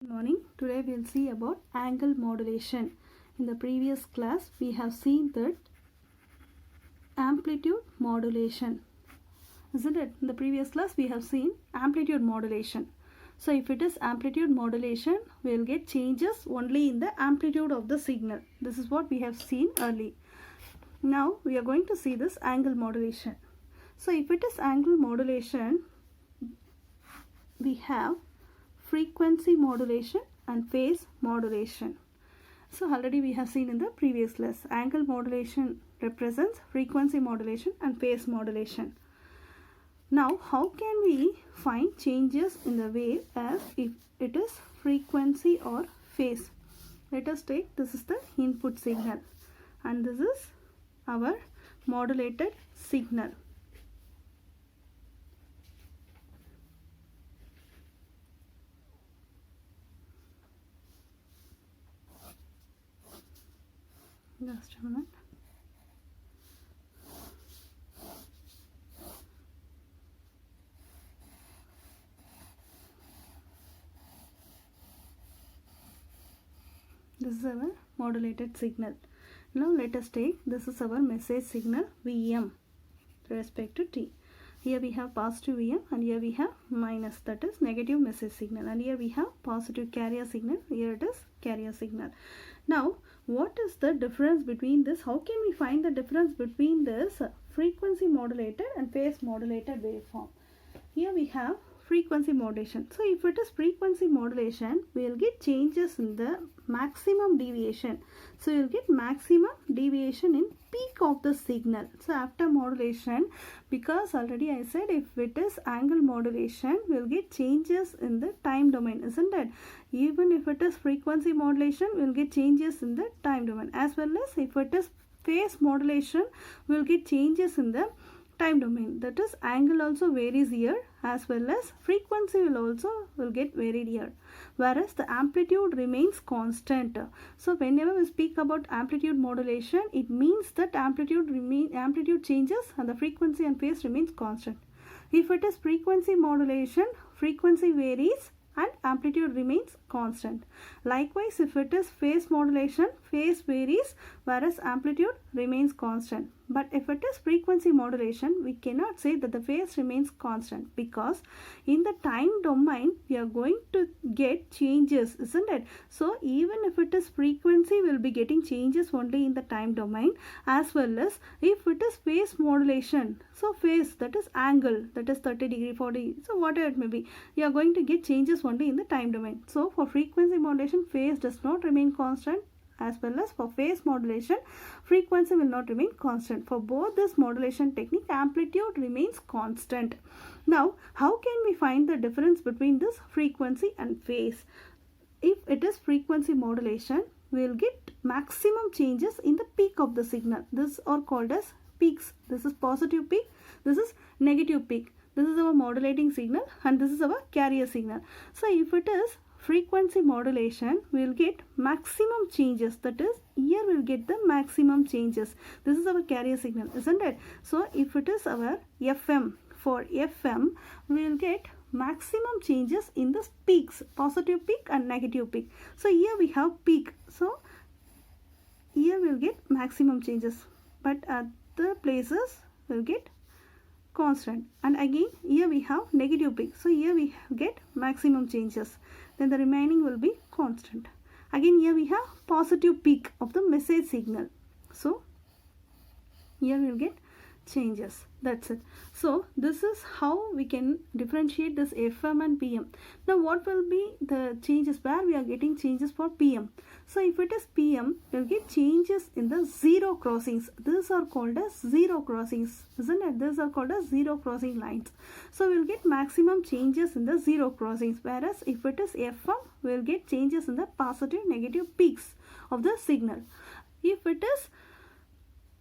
Good morning. Today we'll see about angle modulation. In the previous class we have seen that amplitude modulation. Isn't it? In the previous class we have seen amplitude modulation. So if it is amplitude modulation, we will get changes only in the amplitude of the signal. This is what we have seen early. Now we are going to see this angle modulation. So if it is angle modulation, we have frequency modulation and phase modulation. So already we have seen in the previous class, angle modulation represents frequency modulation and phase modulation. Now how can we find changes in the wave as if it is frequency or phase? Let us take, this is the input signal and this is our modulated signal. Just a minute. This is our modulated signal. Now let us take, this is our message signal Vm with respect to t. Here we have positive Vm and here we have minus, that is negative message signal, and here we have positive carrier signal, here it is carrier signal. Now what is the difference between this? How can we find the difference between this frequency modulated and phase modulated waveform? Here we have frequency modulation. So if it is frequency modulation, we will get changes in the maximum deviation. So you will get maximum deviation in peak of the signal. So after modulation, because already I said if it is angle modulation, we will get changes in the time domain, isn't it? Even if it is frequency modulation, we will get changes in the time domain, as well as if it is phase modulation, we will get changes in the time domain. That is, angle also varies here, as well as frequency will get varied here, whereas the amplitude remains constant. So whenever we speak about amplitude modulation, it means that amplitude changes and the frequency and phase remains constant. If it is frequency modulation, frequency varies and amplitude remains constant. Likewise, if it is phase modulation, phase varies whereas amplitude remains constant. But if it is frequency modulation, we cannot say that the phase remains constant, because in the time domain we are going to get changes, isn't it? So even if it is frequency, we will be getting changes only in the time domain, as well as if it is phase modulation. So phase, that is angle, that is 30 degree, 40, so whatever it may be, you are going to get changes only in the time domain. So for frequency modulation, phase does not remain constant, as well as for phase modulation, frequency will not remain constant. For both this modulation technique, amplitude remains constant. Now how can we find the difference between this frequency and phase? If it is frequency modulation, we will get maximum changes in the peak of the signal. These are called as peaks. This is positive peak, this is negative peak. This is our modulating signal and this is our carrier signal. So if it is frequency modulation, we will get maximum changes, that is, here we will get the maximum changes. This is our carrier signal, isn't it? So if it is our FM, for FM we will get maximum changes in the peaks, positive peak and negative peak. So here we have peak, so here we will get maximum changes, but at the places we will get constant. And again here we have negative peak, so here we get maximum changes, then the remaining will be constant. Again here we have positive peak of the message signal, so here we will get changes. That's it. So this is how we can differentiate this FM and PM. Now what will be the changes where we are getting changes for PM? So if it is PM, we will get changes in the zero crossings. These are called as zero crossings, isn't it? These are called as zero crossing lines. So we will get maximum changes in the zero crossings, whereas if it is FM, we will get changes in the positive, negative peaks of the signal. If it is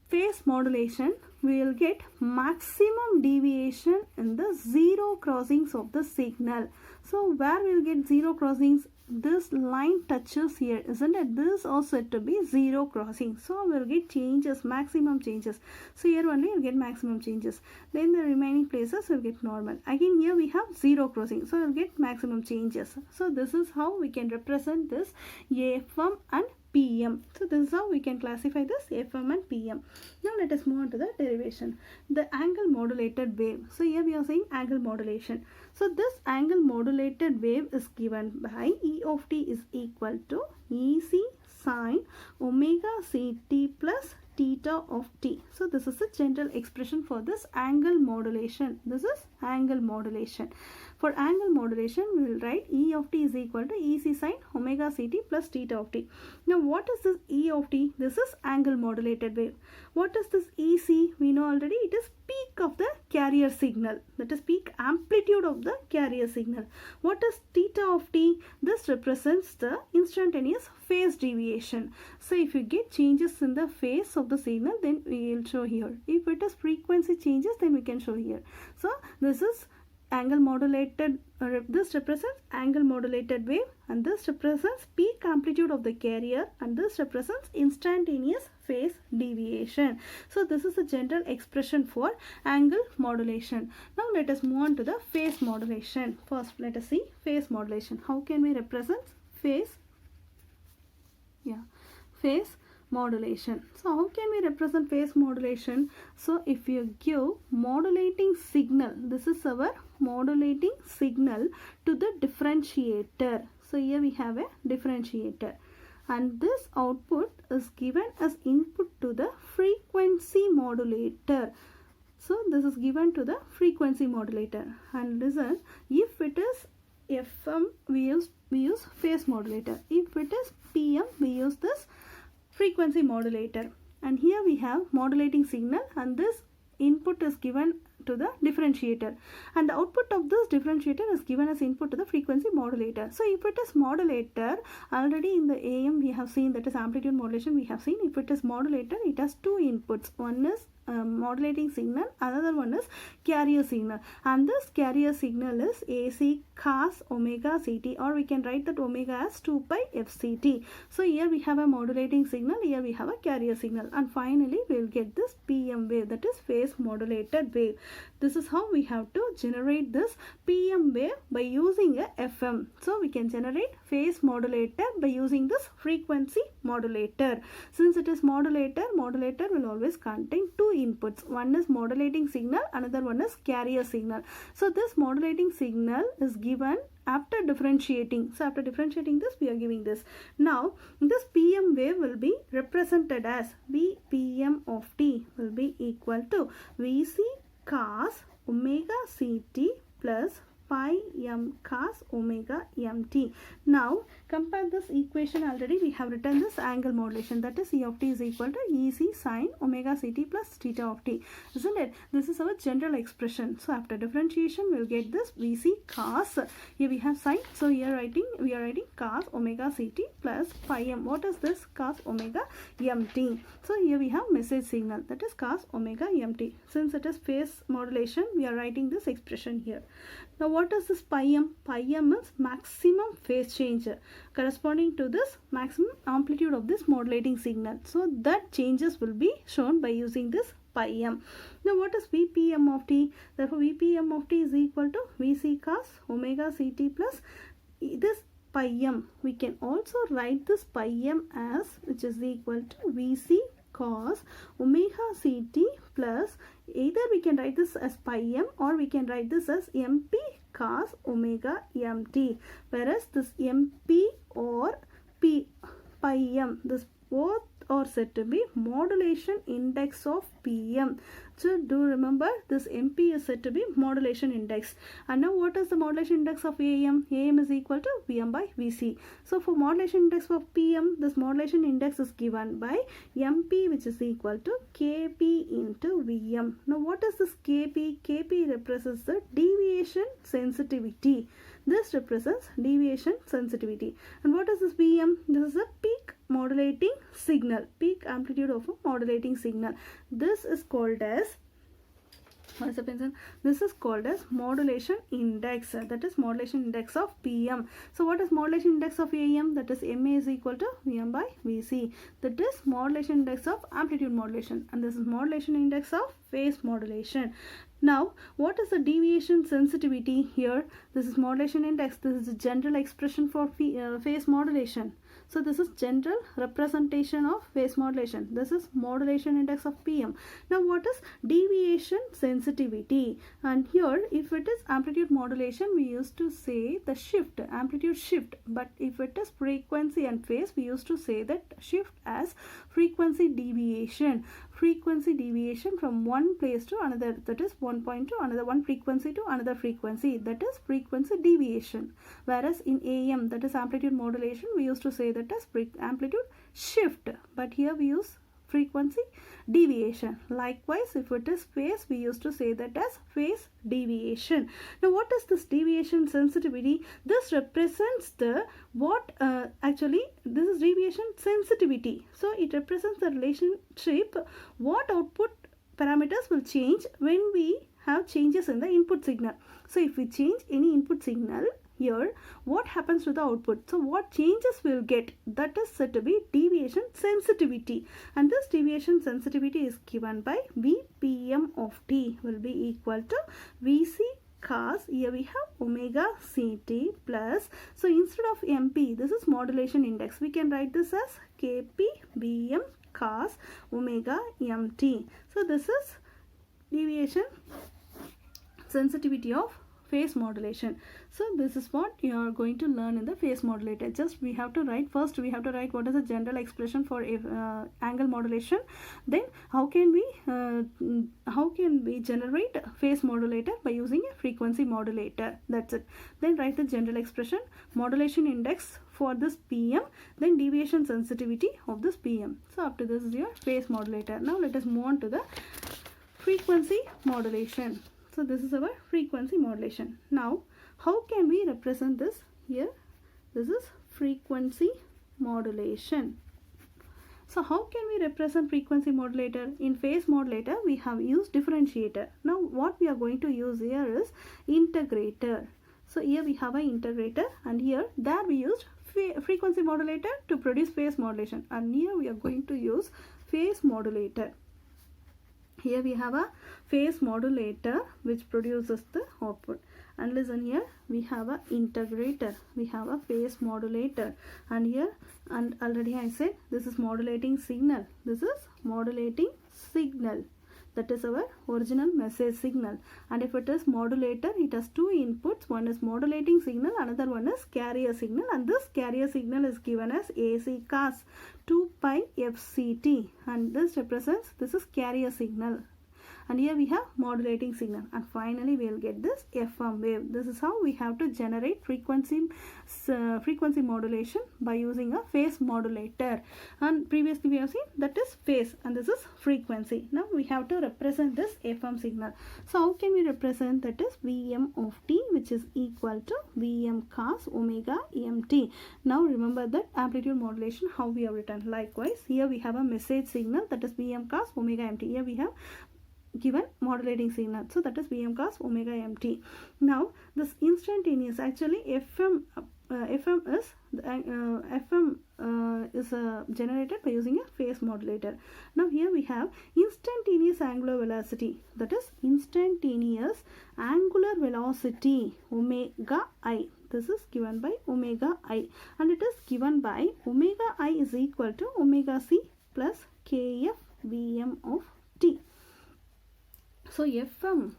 phase modulation, we will get maximum deviation in the zero crossings of the signal. So where we will get zero crossings? this line touches here, isn't it? This also said to be zero crossing. So we'll get changes, maximum changes. So here only you'll get maximum changes. Then the remaining places will get normal. Again here we have zero crossing. So we'll get maximum changes. So this is how we can represent this FM and PM. So this is how we can classify this FM and PM. Now let us move on to the derivation. The angle modulated wave. So here we are saying angle modulation. So this angle modulated wave is given by E of t is equal to EC sine omega ct plus theta of t. So this is a general expression for this angle modulation. This is angle modulation. For angle modulation, we will write E of t is equal to EC sine omega ct plus theta of t. Now what is this E of t? This is angle modulated wave. What is this EC? We know already it is peak of the carrier signal. That is peak amplitude of the carrier signal. What is theta of t? This represents the instantaneous phase deviation. So if you get changes in the phase of the signal, then we will show here. If it is frequency changes, then we can show here. So this is angle modulated, this represents angle modulated wave, and this represents peak amplitude of the carrier, and this represents instantaneous phase deviation. So this is a general expression for angle modulation. Now let us move on to the phase modulation. First let us see phase modulation. How can we represent phase modulation? So how can we represent phase modulation? So if you give modulating signal, this is our modulating signal to the differentiator. So here we have a differentiator, and this output is given as input to the frequency modulator. So this is given to the frequency modulator, and listen, if it is FM, we use phase modulator. If it is PM, we use this frequency modulator. And here we have modulating signal, and this input is given to the differentiator, and the output of this differentiator is given as input to the frequency modulator. So if it is modulator, already in the AM we have seen, that is amplitude modulation we have seen. If it is modulator, it has two inputs. One is modulating signal, another one is carrier signal, and this carrier signal is AC cos omega ct, or we can write that omega as 2 pi fct. So here we have a modulating signal, here we have a carrier signal, and finally we will get this PM wave, that is phase modulated wave. This is how we have to generate this PM wave by using a FM. So we can generate phase modulator by using this frequency modulator. Since it is modulator will always contain two inputs. One is modulating signal, another one is carrier signal. So this modulating signal is given after differentiating. So after differentiating this, we are giving this. Now this PM wave will be represented as Vpm of t will be equal to Vc cos omega ct plus pi m cos omega mt. Now compare this equation. Already we have written this angle modulation, that is E of t is equal to EC sine omega ct plus theta of t, isn't it? This is our general expression. So after differentiation we will get this Vc cos, here we have sine, so here we are writing cos omega ct plus pi m. What is this? Cos omega mt. So here we have message signal, that is cos omega mt. Since it is phase modulation, we are writing this expression here. Now what is this pi m? Pi m is maximum phase change corresponding to this maximum amplitude of this modulating signal. So that changes will be shown by using this pi m. Now what is Vpm of t? Therefore Vpm of t is equal to Vc cos omega ct plus this pi m. We can also write this pi m as, which is equal to Vc cos omega ct plus, either we can write this as pi m or we can write this as mp cos omega mt, whereas this mp or pi m, this both are said to be modulation index of PM. So do remember, this MP is said to be modulation index. And now what is the modulation index of AM? AM is equal to Vm by Vc. So for modulation index of PM, this modulation index is given by MP, which is equal to Kp into Vm. Now what is this Kp? Kp represents the deviation sensitivity. This represents deviation sensitivity. And what is this Vm? This is a peak modulating signal, peak amplitude of a modulating signal. This is called as What is the pencil? This is called as modulation index. That is modulation index of PM. So what is modulation index of AM? That is MA is equal to VM by VC. That is modulation index of amplitude modulation, and this is modulation index of phase modulation. Now, what is the deviation sensitivity here? This is modulation index. This is a general expression for phase modulation. So this is general representation of phase modulation. This is modulation index of PM. Now what is deviation sensitivity? And here, if it is amplitude modulation, we used to say the shift, amplitude shift. But if it is frequency and phase, we used to say that shift as frequency deviation. Frequency deviation from one place to another, that is one point to another, one frequency to another frequency, that is frequency deviation. Whereas in AM, that is amplitude modulation, we used to say that as amplitude shift, but here we use frequency deviation. Likewise, if it is phase, we used to say that as phase deviation. Now what is this deviation sensitivity? This represents the actually this is deviation sensitivity. So it represents the relationship what output parameters will change when we have changes in the input signal. So if we change any input signal here, what happens to the output? So what changes we'll get, that is said to be deviation sensitivity, and this deviation sensitivity is given by Vpm of t will be equal to Vc cos, here we have omega ct plus, so instead of MP, this is modulation index, we can write this as Kp Vm cos omega mt. So this is deviation sensitivity of phase modulation. So this is what you are going to learn in the phase modulator. Just we have to write, first we have to write what is the general expression for angle modulation, then how can we generate phase modulator by using a frequency modulator. That's it. Then write the general expression, modulation index for this PM, then deviation sensitivity of this PM. So up to this is your phase modulator. Now let us move on to the frequency modulation. So this is our frequency modulation. Now how can we represent this here? This is frequency modulation. So how can we represent frequency modulator? In phase modulator, we have used differentiator. Now what we are going to use here is integrator. So here we have an integrator, and here there we used frequency modulator to produce phase modulation, and here we are going to use phase modulator. Here we have a phase modulator which produces the output, and listen, here we have a integrator, we have a phase modulator, and here, and already I said this is modulating signal, this is modulating signal, that is our original message signal. And if it is modulator, it has two inputs, one is modulating signal, another one is carrier signal, and this carrier signal is given as AC cos 2 pi fct, and this represents, this is carrier signal, and here we have modulating signal, and finally we will get this FM wave. This is how we have to generate frequency modulation by using a phase modulator, and previously we have seen that is phase and this is frequency. Now we have to represent this FM signal. So how can we represent? That is Vm of t, which is equal to Vm cos omega mt. Now remember that amplitude modulation how we have written. Likewise, here we have a message signal, that is Vm cos omega mt. Here we have given modulating signal, so that is Vm cos omega mt. Now this instantaneous, actually FM is generated by using a phase modulator. Now here we have instantaneous angular velocity, that is instantaneous angular velocity omega I. This is given by omega I, and it is given by omega I is equal to omega c plus kf Vm of t. So FM,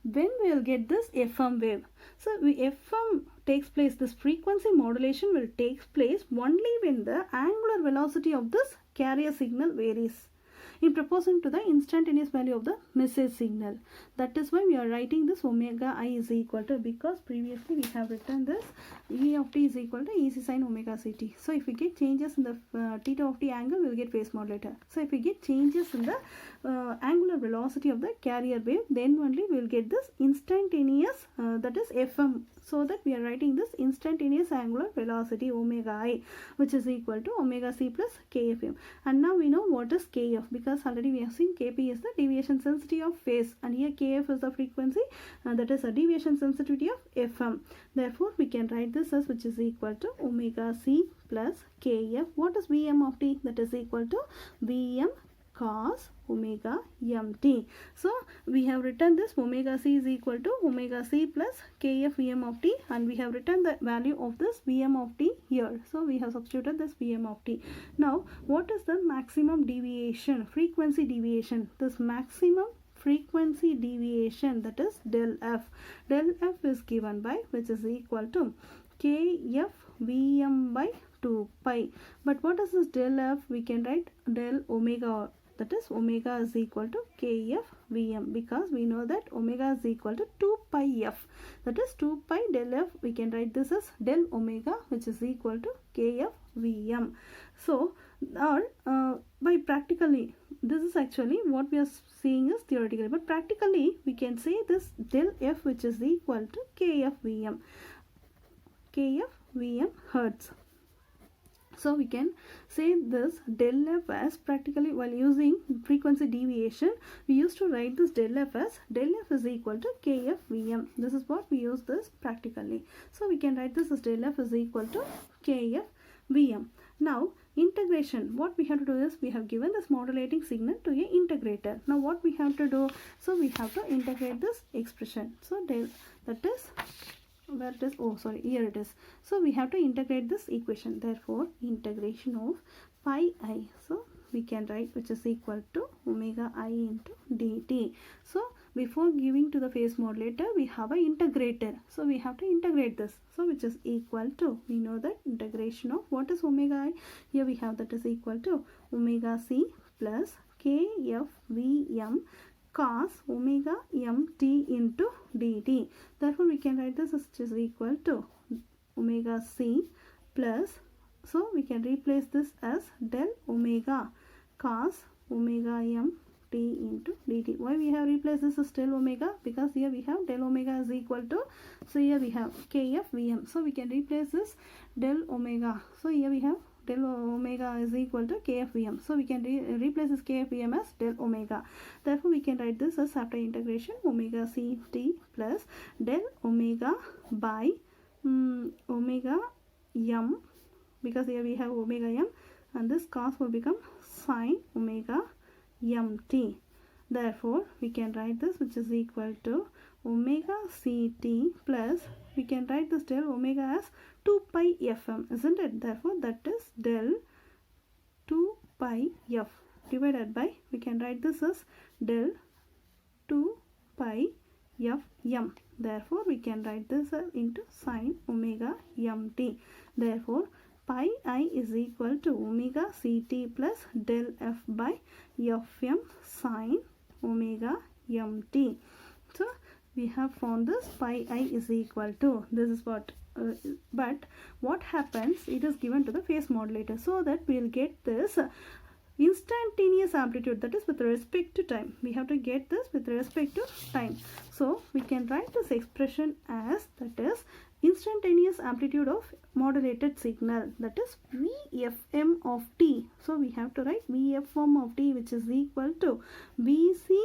when we will get this FM wave? So FM takes place, this frequency modulation will take place only when the angular velocity of this carrier signal varies in proportion to the instantaneous value of the message signal. That is why we are writing this omega I is equal to, because previously we have written this E of t is equal to EC sin omega ct. So if we get changes in the theta of t angle, we will get phase modulator. So if we get changes in the angular velocity of the carrier wave, then only we will get this instantaneous, that is FM. So that we are writing this instantaneous angular velocity omega I, which is equal to omega c plus kfm. And now we know what is kf, because because already we have seen Kp is the deviation sensitivity of phase, and here Kf is the frequency, and that is a deviation sensitivity of Fm. Therefore we can write this as, which is equal to omega c plus Kf. What is Vm of t? That is equal to Vm cos omega mt. So we have written this omega c is equal to omega c plus Kf Vm of t, and we have written the value of this Vm of t here. So we have substituted this Vm of t. Now what is the maximum deviation, frequency deviation? This maximum frequency deviation, that is del f. Del f is given by, which is equal to Kf Vm by 2 pi. But what is this del f? We can write del omega, that is omega is equal to Kf Vm, because we know that omega is equal to 2 pi f, that is 2 pi del f. We can write this as del omega, which is equal to Kf Vm. So or by practically, this is actually what we are seeing is theoretically, but practically we can say this del f, which is equal to Kf Vm hertz. So we can say this del f as, practically while using frequency deviation, we used to write this del f as del f is equal to Kf Vm. This is what we use this practically. So we can write this as del f is equal to Kf Vm. Now integration, what we have to do is, we have given this modulating signal to a integrator. Now what we have to do? So we have to integrate this expression. So del, that is, where it is, oh sorry, here it is. So we have to integrate this equation. Therefore integration of pi I, so we can write, which is equal to omega I into dt. So before giving to the phase modulator, we have an integrator, so we have to integrate this. So which is equal to, we know that integration of, what is omega I? Here we have, that is equal to omega c plus Kf Vm cos omega mt into dt. Therefore we can write this as, which is equal to omega c plus, so we can replace this as del omega cos omega m t into dt. Why we have replaced this as del omega? Because here we have del omega is equal to, so here we have Kf Vm, so we can replace this del omega. So here we have del omega is equal to Kf Vm, so we can replace this Kf Vm as del omega. Therefore we can write this as, after integration, omega c t plus del omega by omega m, because here we have omega m, and this cos will become sine omega mt. Therefore we can write this, which is equal to omega ct plus, we can write this del omega as 2 pi fm, isn't it? Therefore that is del 2 pi f divided by, we can write this as del 2 pi f m. Therefore we can write this into sine omega mt. Therefore pi I is equal to omega ct plus del f by fm sine omega mt. So we have found this pi I is equal to, this is what but what happens, it is given to the phase modulator, so that we will get this instantaneous amplitude, that is with respect to time. We have to get this with respect to time. So we can write this expression as, that is instantaneous amplitude of modulated signal, that is Vfm of t. So we have to write Vfm of t, which is equal to Vc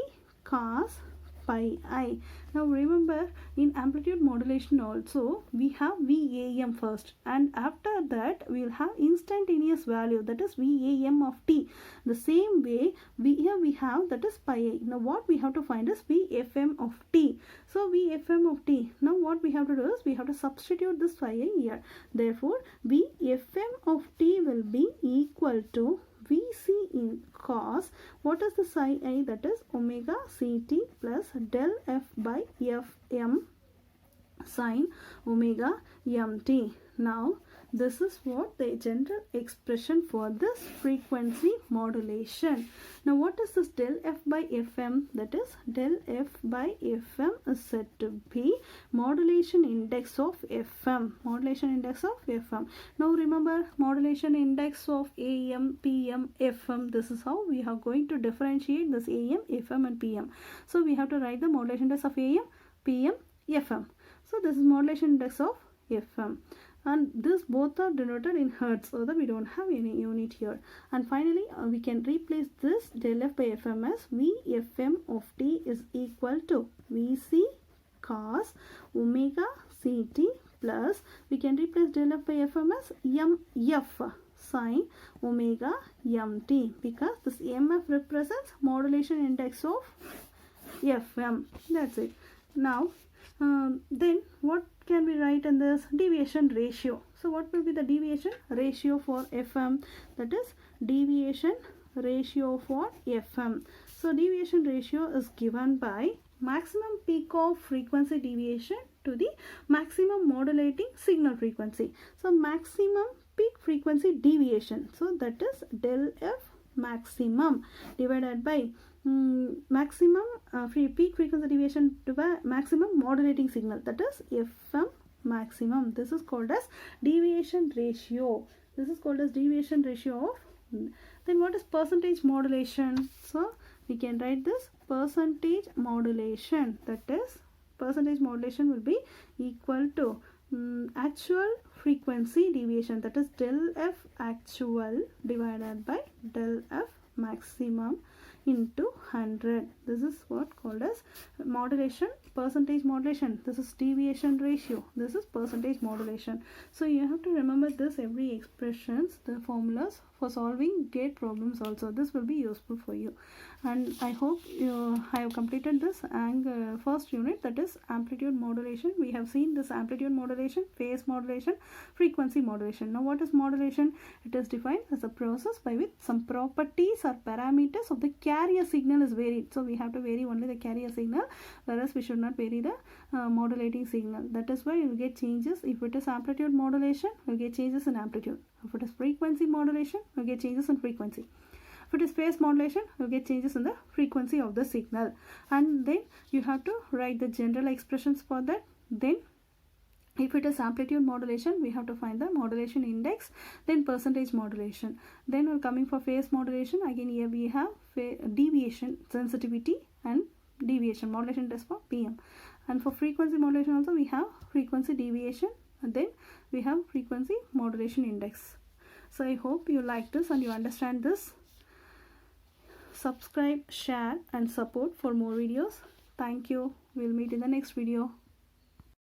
cos pi I. Now remember, in amplitude modulation also we have Vam first, and after that we will have instantaneous value, that is Vam of t. The same way here we have, that is pi I. Now what we have to find is Vfm of t. So Vfm of t, now what we have to do is, we have to substitute this pi I here. Therefore Vfm of t will be equal to Vc in cos, what is the psi I? That is omega ct plus del f by fm sine omega mt. Now this is what the general expression for this frequency modulation. Now what is this del f by fm? That is del f by fm is said to be modulation index of fm. Modulation index of fm. Now remember, modulation index of am, pm, fm. This is how we are going to differentiate this am, fm and pm. So we have to write the modulation index of am, pm, fm. So this is modulation index of fm. and this both are denoted in hertz, so that we don't have any unit here. And finally we can replace this del f by fm as Vfm of t is equal to Vc cos omega ct plus, we can replace del f by fm as mf sin omega mt, because this mf represents modulation index of fm. That's it. Now then what can we write in this? Deviation ratio. So what will be the deviation ratio for fm? That is deviation ratio for fm. So deviation ratio is given by maximum peak of frequency deviation to the maximum modulating signal frequency. So maximum peak frequency deviation, so that is del f maximum divided by maximum peak frequency deviation to by maximum modulating signal, that is fm maximum. This is called as deviation ratio. This is called as deviation ratio of. Then what is percentage modulation? So we can write this percentage modulation, that is percentage modulation will be equal to actual frequency deviation, that is del f actual divided by del f maximum into 100. This is what called as modulation, percentage modulation. This is deviation ratio, this is percentage modulation. So you have to remember this every expressions, the formulas for solving gate problems also. This will be useful for you, and I hope you have completed this first unit, that is amplitude modulation. We have seen this amplitude modulation, phase modulation, frequency modulation. Now what is modulation? It is defined as a process by which some properties or parameters of the carrier signal is varied. So we have to vary only the carrier signal, whereas we should not vary the modulating signal. That is why you will get changes. If it is amplitude modulation, you will get changes in amplitude. If it is frequency modulation, you will get changes in frequency. If it is phase modulation, you get changes in the frequency of the signal. And then you have to write the general expressions for that. Then if it is amplitude modulation, we have to find the modulation index, then percentage modulation. Then we're coming for phase modulation. Again here we have deviation sensitivity and deviation modulation test for PM. And for frequency modulation also we have frequency deviation, and then we have frequency modulation index. So I hope you like this and you understand this. Subscribe, share and support for more videos. Thank you. We'll meet in the next video.